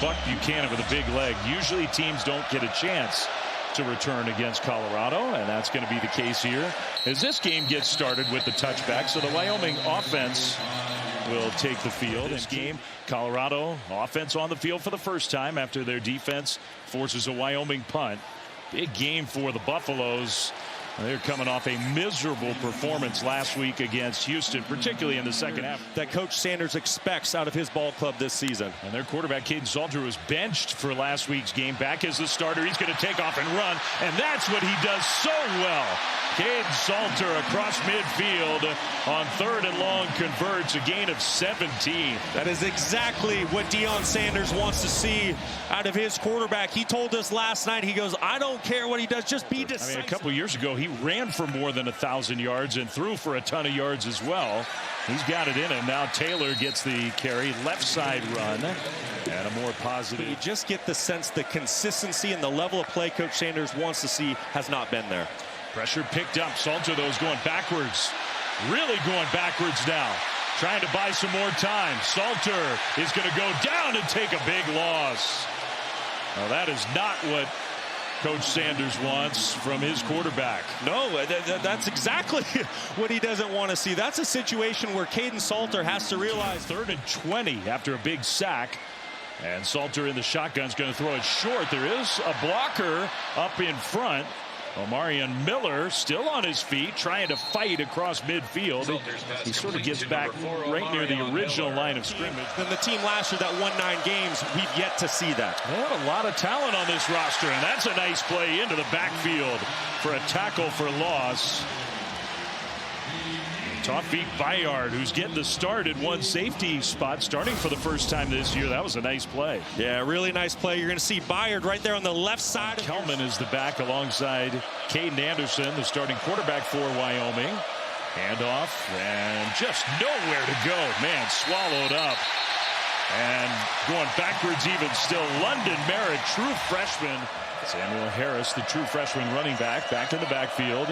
Buck Buchanan with a big leg. Usually teams don't get a chance to return against Colorado, and that's going to be the case here as this game gets started with the touchback. So the Wyoming offense will take the field. This game, Colorado offense on the field for the first time after their defense forces a Wyoming punt. Big game for the Buffaloes. They're coming off a miserable performance last week against Houston, particularly in the second half. That Coach Sanders expects out of his ball club this season. And their quarterback, Caden Salter, was benched for last week's game. Back as the starter. He's going to take off and run, and that's what he does so well. Caden Salter across midfield on 3rd and long converts, a gain of 17. That is exactly what Deion Sanders wants to see out of his quarterback. He told us last night, he goes, I don't care what he does, just be decisive. I mean, a couple years ago, he ran for more than 1,000 yards and threw for a ton of yards as well. He's got it in him. Now Taylor gets the carry, left side run, and a more positive. You just get the sense the consistency and the level of play Coach Sanders wants to see has not been there. Pressure picked up. Salter, though, is going backwards. Really going backwards now. Trying to buy some more time. Salter is going to go down and take a big loss. Now, that is not what Coach Sanders wants from his quarterback. No, that's exactly what he doesn't want to see. That's a situation where Caden Salter has to realize. 3rd and 20 after a big sack. And Salter in the shotgun is going to throw it short. There is a blocker up in front. Omarion Miller still on his feet, trying to fight across midfield. He sort of gets back right near the original line of scrimmage. Then the team last year that won 9 games, we've yet to see that. They have a lot of talent on this roster, and that's a nice play into the backfield for a tackle for loss. Taufik Bayard, who's getting the start at one safety spot, starting for the first time this year. That was a nice play. Yeah, really nice play. You're going to see Bayard right there on the left side. Kelman is the back alongside Caden Anderson, the starting quarterback for Wyoming. Handoff, and just nowhere to go. Man, swallowed up. And going backwards even still, London Merritt, true freshman. Samuel Harris, the true freshman running back in the backfield.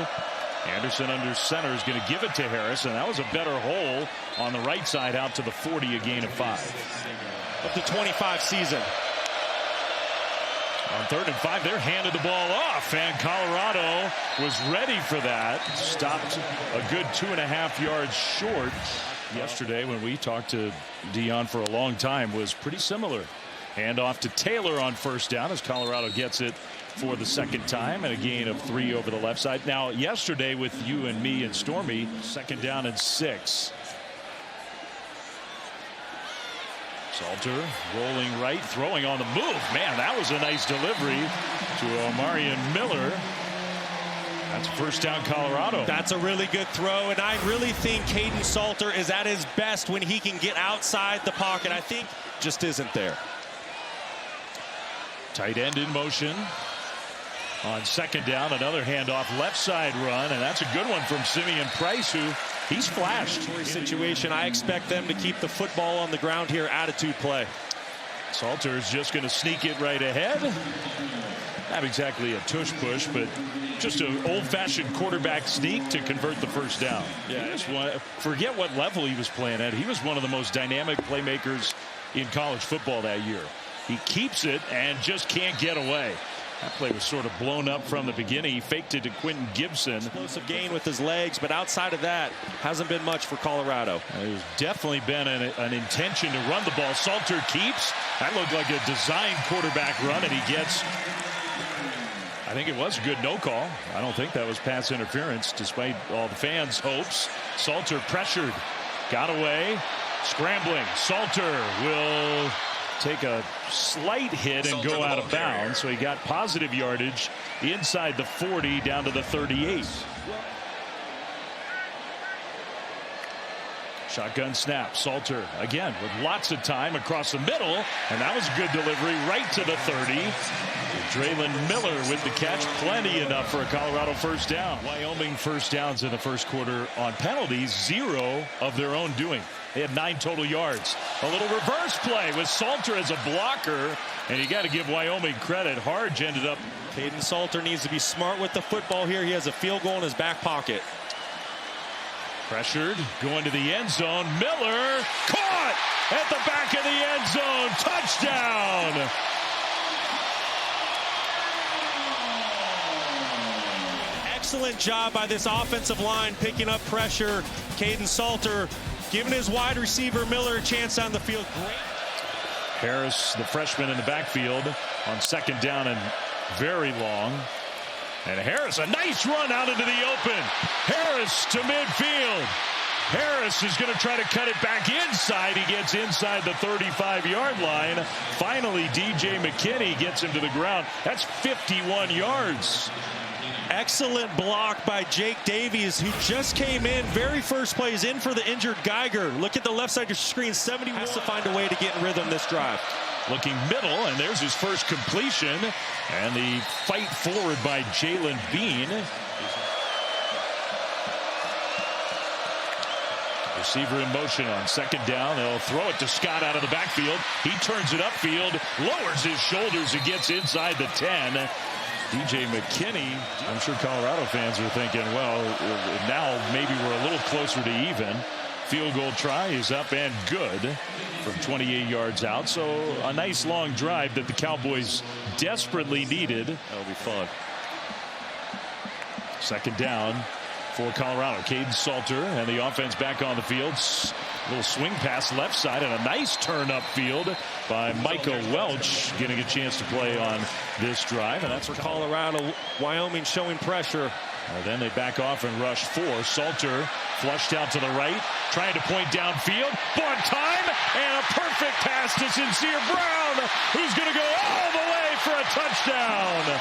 Anderson under center is going to give it to Harris, and that was a better hole on the right side out to the 40, a gain of 5. Of the 25 season. On 3rd and 5, they're handed the ball off, and Colorado was ready for that. Stopped a good 2.5 yards short. Yesterday, when we talked to Deion for a long time, was pretty similar. Handoff to Taylor on 1st down as Colorado gets it for the 2nd time, and a gain of 3 over the left side. Now, yesterday with you and me and Stormy, 2nd down and 6. Salter rolling right, throwing on the move. Man, that was a nice delivery to Omarion Miller. That's 1st down Colorado. That's a really good throw, and I really think Caden Salter is at his best when he can get outside the pocket. I think just isn't there. Tight end in motion. On 2nd down, another handoff, left side run, and that's a good one from Simeon Price, who he's flashed. Situation, I expect them to keep the football on the ground here, attitude play. Salter is just going to sneak it right ahead. Not exactly a tush push, but just an old-fashioned quarterback sneak to convert the 1st down. Yeah, forget what level he was playing at. He was one of the most dynamic playmakers in college football that year. He keeps it and just can't get away. That play was sort of blown up from the beginning. He faked it to Quentin Gibson. Explosive gain with his legs, but outside of that, hasn't been much for Colorado. There's definitely been an intention to run the ball. Salter keeps. That looked like a designed quarterback run, and he gets, I think it was a good no call. I don't think that was pass interference, despite all the fans' hopes. Salter pressured, got away, scrambling. Salter will take a slight hit and go out of bounds, so he got positive yardage inside the 40 down to the 38. Shotgun snap. Salter again with lots of time across the middle, and that was a good delivery right to the 30. Draylon Miller with the catch. Plenty enough for a Colorado 1st down. Wyoming 1st downs in the 1st quarter on penalties, 0 of their own doing. They had 9 total yards. A little reverse play with Salter as a blocker, and you got to give Wyoming credit. Harge ended up. Caden Salter needs to be smart with the football here. He has a field goal in his back pocket. Pressured, going to the end zone. Miller caught at the back of the end zone. Touchdown! Excellent job by this offensive line picking up pressure. Caden Salter giving his wide receiver Miller a chance on the field. Great. Harris, the freshman in the backfield on second down and very long. And Harris, a nice run out into the open. Harris to midfield. Harris is going to try to cut it back inside. He gets inside the 35-yard line. Finally, DJ McKinney gets him to the ground. That's 51 yards. Excellent block by Jake Davies, who just came in. Very first play is in for the injured Geiger. Look at the left side of your screen. 71 has to find a way to get in rhythm this drive. Looking middle, and there's his first completion. And the fight forward by Jalen Bean. Receiver in motion on second down. They'll throw it to Scott out of the backfield. He turns it upfield, lowers his shoulders, and gets inside the 10. DJ McKinney, I'm sure Colorado fans are thinking, well, now maybe we're a little closer to even. Field goal try is up and good from 28 yards out. So a nice long drive that the Cowboys desperately needed. That'll be fun. Second down for Colorado. Caden Salter and the offense back on the field. Little swing pass left side and a nice turn upfield by Micah Welch, getting a chance to play on this drive. And that's for Colorado. Wyoming showing pressure. Then they back off and rush 4. Salter flushed out to the right, trying to point downfield. One time, and a perfect pass to Sincere Brown, who's going to go all the way for a touchdown.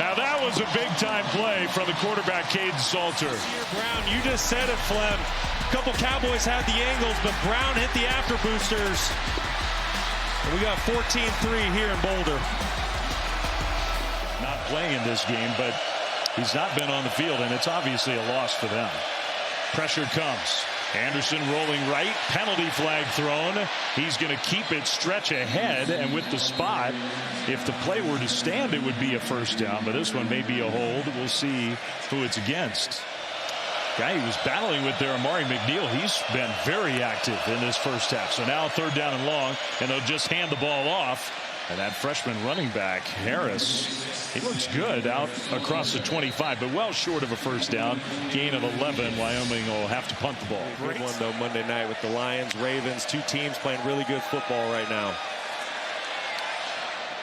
Now that was a big-time play from the quarterback, Caden Salter. Brown, you just said it, Flem. A couple Cowboys had the angles, but Brown hit the after boosters. And we got 14-3 here in Boulder. Not playing in this game, but he's not been on the field, and it's obviously a loss for them. Pressure comes. Anderson rolling right, penalty flag thrown. He's going to keep it stretch ahead, and with the spot, if the play were to stand, it would be a first down, but this one may be a hold. We'll see who it's against. Guy he was battling with there, Amari McNeil, he's been very active in this first half. So now third down and long, and they'll just hand the ball off. And that freshman running back, Harris, he looks good out across the 25, but well short of a first down. Gain of 11. Wyoming will have to punt the ball. Great one, though, Monday night with the Lions, Ravens. Two teams playing really good football right now.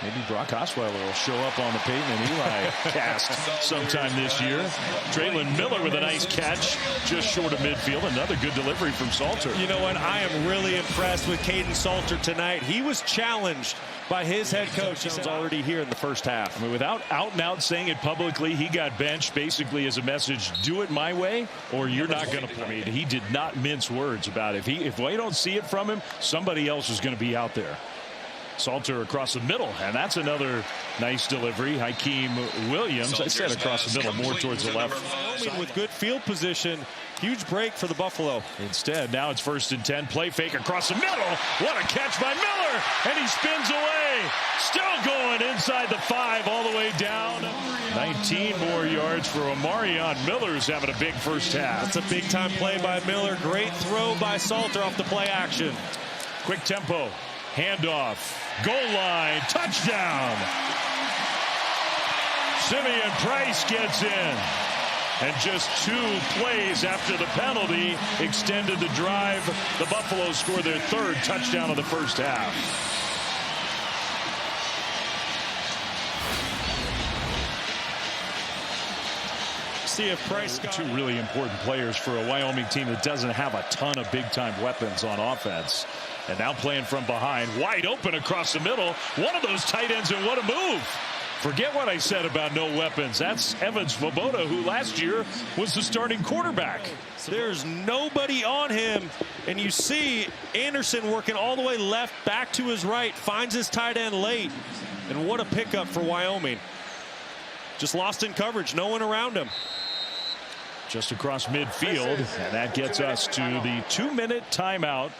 Maybe Brock Osweiler will show up on the Peyton and Eli cast sometime this year. Traylon Miller with a nice catch just short of midfield. Another good delivery from Salter. You know what? I am really impressed with Caden Salter tonight. He was challenged by his head coach. He's already here in the first half. I mean, without out and out saying it publicly, he got benched basically as a message, do it my way or you're not going to play. I mean, he did not mince words about it. If we don't see it from him, somebody else is going to be out there. Salter across the middle, and that's another nice delivery. Hakeem Williams, I said across the middle, more towards the left. With good field position, huge break for the Buffalo. Instead, now it's 1st and 10. Play fake across the middle. What a catch by Miller, and he spins away. Still going inside the 5, all the way down. 19 more yards for Omarion Miller, who's having a big first half. That's a big-time play by Miller. Great throw by Salter off the play action. Quick tempo. Handoff. Goal line. Touchdown. Simeon Price gets in. And just 2 plays after the penalty extended the drive. The Buffalo scored their 3rd touchdown of the first half. See if Price got 2 really important players for a Wyoming team that doesn't have a ton of big-time weapons on offense. And now playing from behind, wide open across the middle. One of those tight ends, and what a move. Forget what I said about no weapons. That's Evan Svoboda, who last year was the starting quarterback. There's nobody on him, and you see Anderson working all the way left, back to his right, finds his tight end late. And what a pickup for Wyoming. Just lost in coverage, no one around him. Just across midfield, and that gets us to the 2-minute timeout.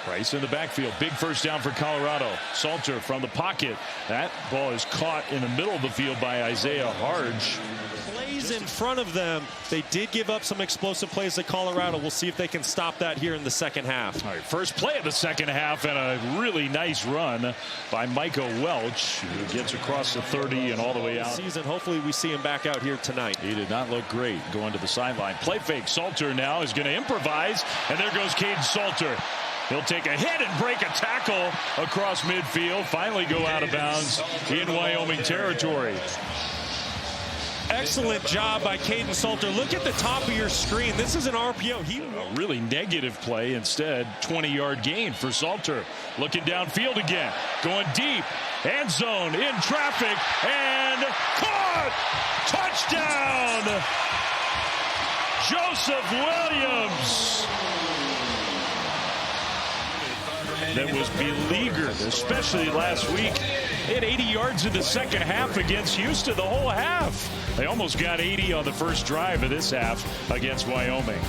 Price in the backfield. Big first down for Colorado. Salter from the pocket. That ball is caught in the middle of the field by Isaiah Harge. Plays in front of them. They did give up some explosive plays at Colorado. We'll see if they can stop that here in the second half. All right, first play of the second half, and a really nice run by Micah Welch, who gets across the 30 and all the way out. Season. Hopefully we see him back out here tonight. He did not look great going to the sideline. Play fake. Salter now is going to improvise, and there goes Caden Salter. He'll take a hit and break a tackle across midfield. Finally go out of bounds in Wyoming territory. Excellent job by Caden Salter. Look at the top of your screen. This is an RPO. A really negative play. Instead, 20-yard gain for Salter. Looking downfield again. Going deep. End zone in traffic. And caught! Touchdown! Joseph Williams. That was beleaguered, especially last week. They had 80 yards in the second half against Houston, the whole half. They almost got 80 on the first drive of this half against Wyoming.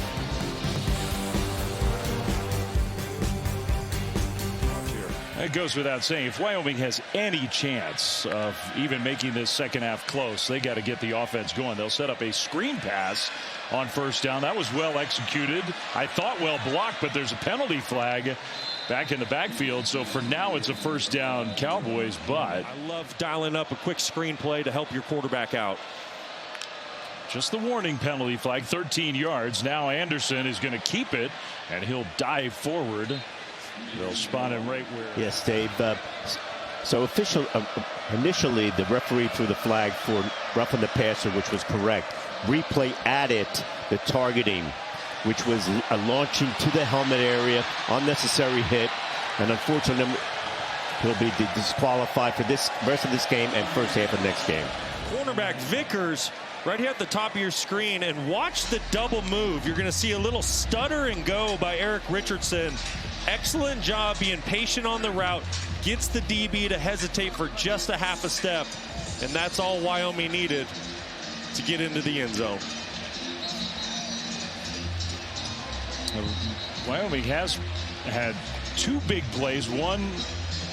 It goes without saying, if Wyoming has any chance of even making this second half close, they got to get the offense going. They'll set up a screen pass on first down. That was well executed. I thought well blocked, but there's a penalty flag back in the backfield. So for now, it's a first down Cowboys, but I love dialing up a quick screen play to help your quarterback out. Just the warning penalty flag, 13 yards. Now Anderson is going to keep it, and he'll dive forward. They'll spot him right where. Yes, Dave. So initially, the referee threw the flag for roughing the passer, which was correct. Replay added the targeting, which was a launching to the helmet area, unnecessary hit, and unfortunately, he'll be disqualified for this rest of this game and first half of next game. Cornerback Vickers right here at the top of your screen, and watch the double move. You're going to see a little stutter and go by Eric Richardson. Excellent job being patient on the route, gets the DB to hesitate for just a half a step, and that's all Wyoming needed to get into the end zone. Wyoming has had two big plays, one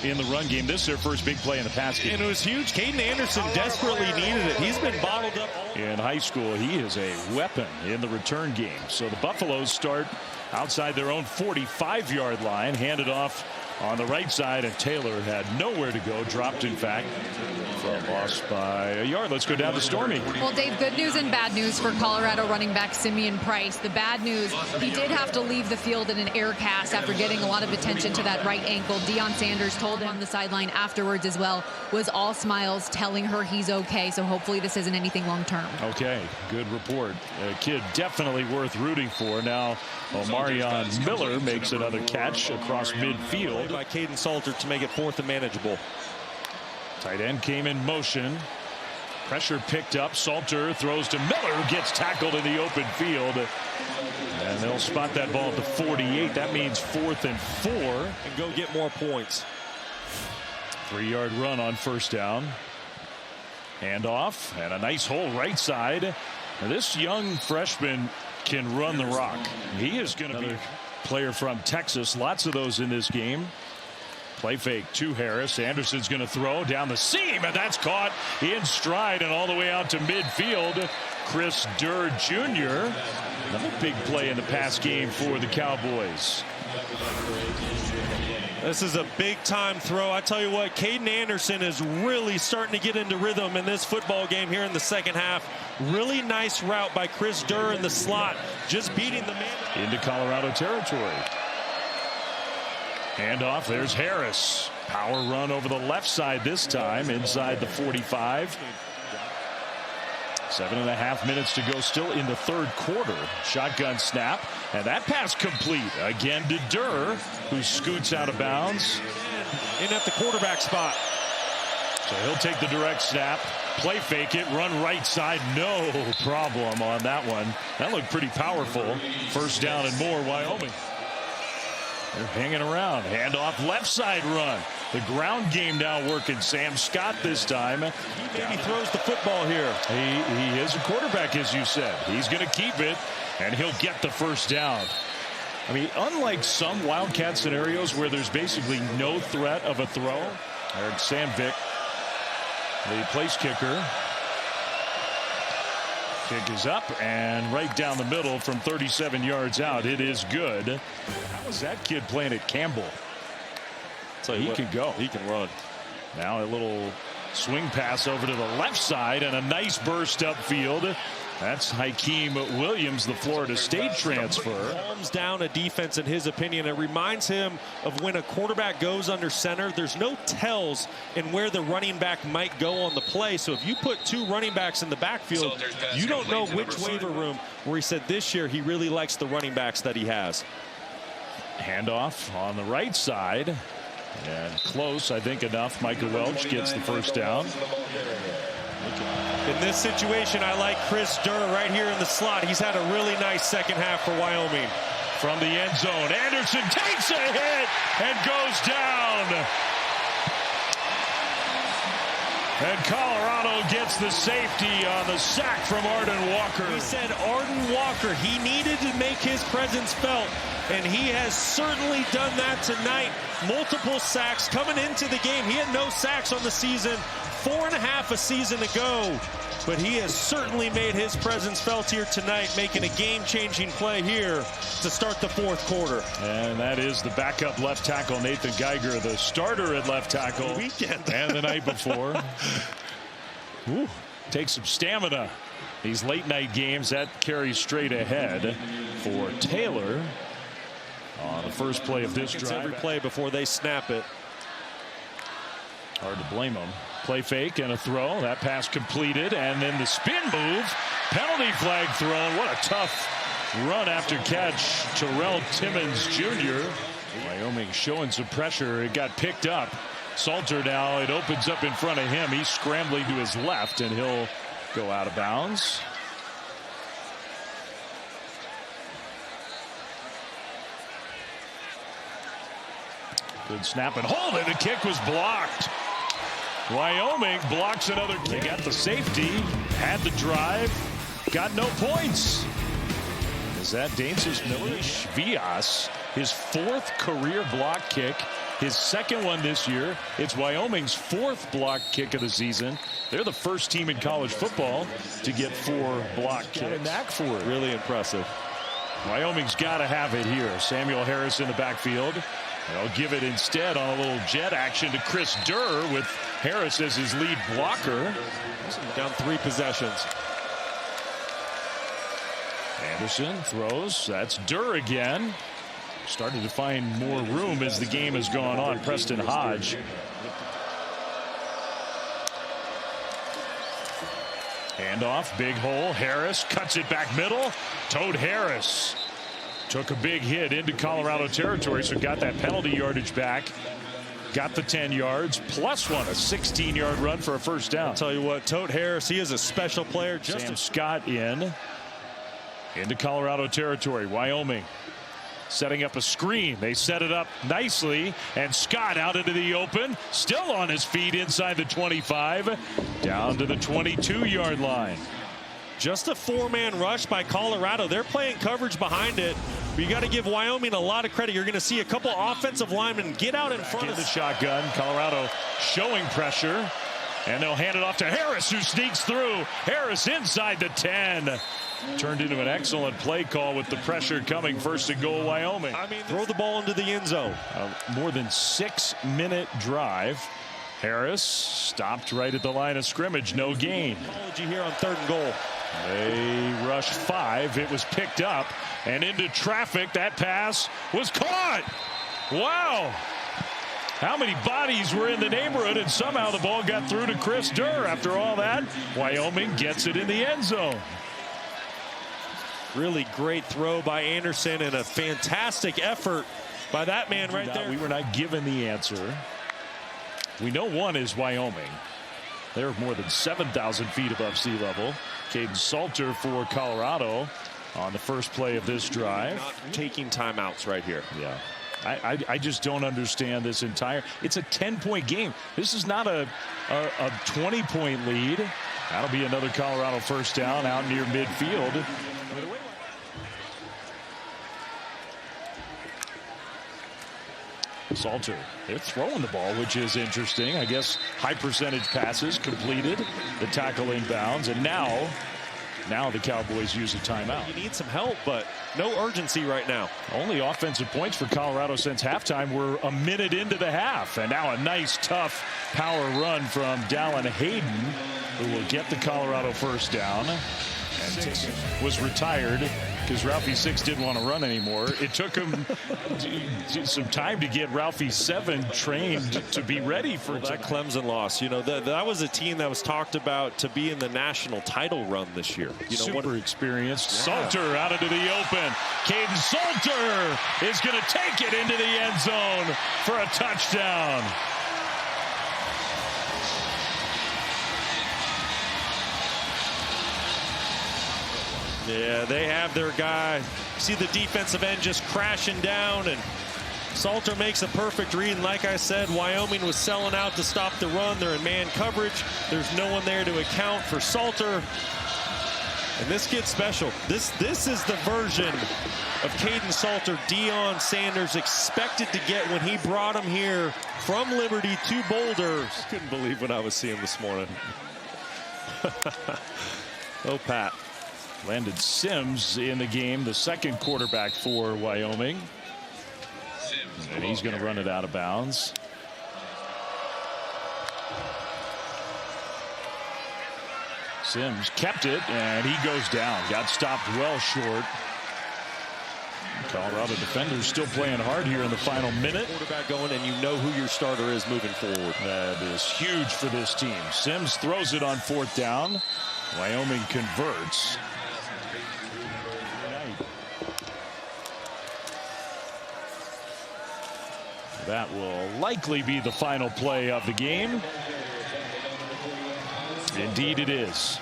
in the run game. This is their first big play in the pass game. And it was huge. Caden Anderson desperately needed it. He's been bottled up. In high school, he is a weapon in the return game. So the Buffaloes start outside their own 45-yard line, handed off on the right side, and Taylor had nowhere to go. Dropped, in fact, for a loss by a yard. Let's go down to Stormy. Well, Dave, good news and bad news for Colorado running back Simeon Price. The bad news, he did have to leave the field in an air cast after getting a lot of attention to that right ankle. Deion Sanders told him on the sideline afterwards as well, was all smiles, telling her he's okay. So hopefully this isn't anything long term. Okay, good report. A kid definitely worth rooting for. Now, Omarion Miller makes another catch across midfield by Caden Salter to make it fourth and manageable. Tight end came in motion. Pressure picked up. Salter throws to Miller, who gets tackled in the open field. And they'll spot that ball at the 48. That means 4th and 4. And go get more points. 3-yard run on first down. Handoff and a nice hole right side. Now this young freshman can run the rock. He is going to be a player from Texas. Lots of those in this game. Play fake to Harris. Anderson's going to throw down the seam, and that's caught in stride and all the way out to midfield. Chris Durr Jr. Another big play in the pass game for the Cowboys. This is a big-time throw. I tell you what, Caden Anderson is really starting to get into rhythm in this football game here in the second half. Really nice route by Chris Durr in the slot, just beating the man. Into Colorado territory. Handoff, there's Harris. Power run over the left side this time, inside the 45. 7.5 minutes to go still in the third quarter. Shotgun snap, and that pass complete again to Durr, who scoots out of bounds. In at the quarterback spot. So he'll take the direct snap, play fake it, run right side. No problem on that one. That looked pretty powerful. First down and more, Wyoming. They're hanging around. Handoff, left side run. The ground game now working. Sam Scott this time. He maybe throws the football here. He is a quarterback, as you said. He's going to keep it, and he'll get the first down. I mean, unlike some Wildcat scenarios where there's basically no threat of a throw, Eric Sandvik, the place kicker. Kick is up and right down the middle from 37 yards out. It is good. How is that kid playing at Campbell? So he can go. He can run. Now a little swing pass over to the left side and a nice burst upfield. That's Hakeem Williams, the Florida State transfer. Calms down a defense in his opinion. It reminds him of when a quarterback goes under center. There's no tells in where the running back might go on the play. So if you put two running backs in the backfield, you don't know which waiver room. Where he said this year he really likes the running backs that he has. Handoff on the right side. And close, I think enough. Michael Welch gets the first down. In this situation, I like Chris Durr right here in the slot. He's had a really nice second half for Wyoming. From the end zone, Anderson takes a hit and goes down. And Colorado gets the safety on the sack from Arden Walker. We said Arden Walker, he needed to make his presence felt, and he has certainly done that tonight. Multiple sacks coming into the game. He had no sacks on the season, 4.5 a season ago. But he has certainly made his presence felt here tonight, making a game-changing play here to start the fourth quarter. And that is the backup left tackle, Nathan Geiger, the starter at left tackle. Weekend. And the night before. Ooh, takes some stamina. These late-night games, that carries straight ahead for Taylor on the first play of this drive. Every play before they snap it. Hard to blame him. Play fake and a throw. That pass completed. And then the spin move. Penalty flag thrown. What a tough run after catch. Terrell Timmons Jr. Wyoming showing some pressure. It got picked up. Salter now. It opens up in front of him. He's scrambling to his left and he'll go out of bounds. Good snap and hold it. The kick was blocked. Wyoming blocks another kick. They got the safety, had the drive, got no points. Is that Danesis Miller? Vias, his 4th career block kick, his 2nd one this year. It's Wyoming's 4th block kick of the season. They're the first team in college football to get 4 block kicks. Got a knack for it. Really impressive. Wyoming's got to have it here. Samuel Harris in the backfield. They'll give it instead on a little jet action to Chris Durr with Harris as his lead blocker. Down 3 possessions. Anderson throws. That's Durr again. Started to find more room as the game has gone on. Preston Hodge. Handoff, big hole. Harris cuts it back middle. Toad Harris took a big hit into Colorado territory, so got that penalty yardage back. Got the 10 yards, plus one, a 16-yard run for a first down. I'll tell you what, Toad Harris, he is a special player. Sam Scott into Colorado territory. Wyoming setting up a screen. They set it up nicely, and Scott out into the open, still on his feet inside the 25, down to the 22-yard line. Just a 4-man rush by Colorado. They're playing coverage behind it. But you got to give Wyoming a lot of credit. You're going to see a couple offensive linemen get out in front of the shotgun. Colorado showing pressure. And they'll hand it off to Harris, who sneaks through. Harris inside the 10. Turned into an excellent play call with the pressure coming. First and goal, Wyoming. I mean, throw the ball into the end zone. More than 6-minute drive. Harris stopped right at the line of scrimmage. No gain. Here on 3rd and goal. They rush 5. It was picked up and into traffic. That pass was caught. Wow. How many bodies were in the neighborhood, and somehow the ball got through to Chris Durr. After all that, Wyoming gets it in the end zone. Really great throw by Anderson and a fantastic effort by that man right there. We were not given the answer. We know one is Wyoming. They're more than 7,000 feet above sea level. Caden Salter for Colorado on the first play of this drive. Not taking timeouts right here. Yeah. I just don't understand this entire. It's a 10-point game. This is not a 20-point lead. That'll be another Colorado first down out near midfield. Salter, they're throwing the ball, which is interesting. I guess high percentage passes completed, the tackle inbounds, and now the Cowboys use a timeout. You need some help, but no urgency right now. Only offensive points for Colorado since halftime. We're a minute into the half, and now a nice, tough power run from Dallin Hayden, who will get the Colorado first down. And was retired because Ralphie 6 didn't want to run anymore. It took him some time to get Ralphie 7 trained to be ready for that Clemson loss. You know, that was a team that was talked about to be in the national title run this year. You know, super experienced. Yeah. Salter out into the open. Caden Salter is going to take it into the end zone for a touchdown. Yeah, they have their guy. See the defensive end just crashing down, and Salter makes a perfect read. And like I said, Wyoming was selling out to stop the run. They're in man coverage. There's no one there to account for Salter. And this gets special. This is the version of Caden Salter Deion Sanders expected to get when he brought him here from Liberty to Boulder. I couldn't believe what I was seeing this morning. Oh, Pat. Landon Sims in the game, the second quarterback for Wyoming. And he's going to run it out of bounds. Sims kept it, and he goes down. Got stopped well short. Colorado defenders still playing hard here in the final minute. Quarterback going, and you know who your starter is moving forward. That is huge for this team. Sims throws it on fourth down. Wyoming converts. That will likely be the final play of the game. Indeed it is.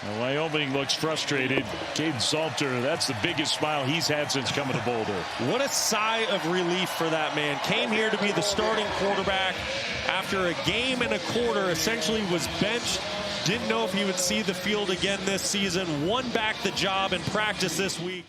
And Wyoming looks frustrated. Caden Salter, that's the biggest smile he's had since coming to Boulder. What a sigh of relief for that man. Came here to be the starting quarterback after a game and a quarter, essentially was benched. Didn't know if he would see the field again this season. Won back the job in practice this week.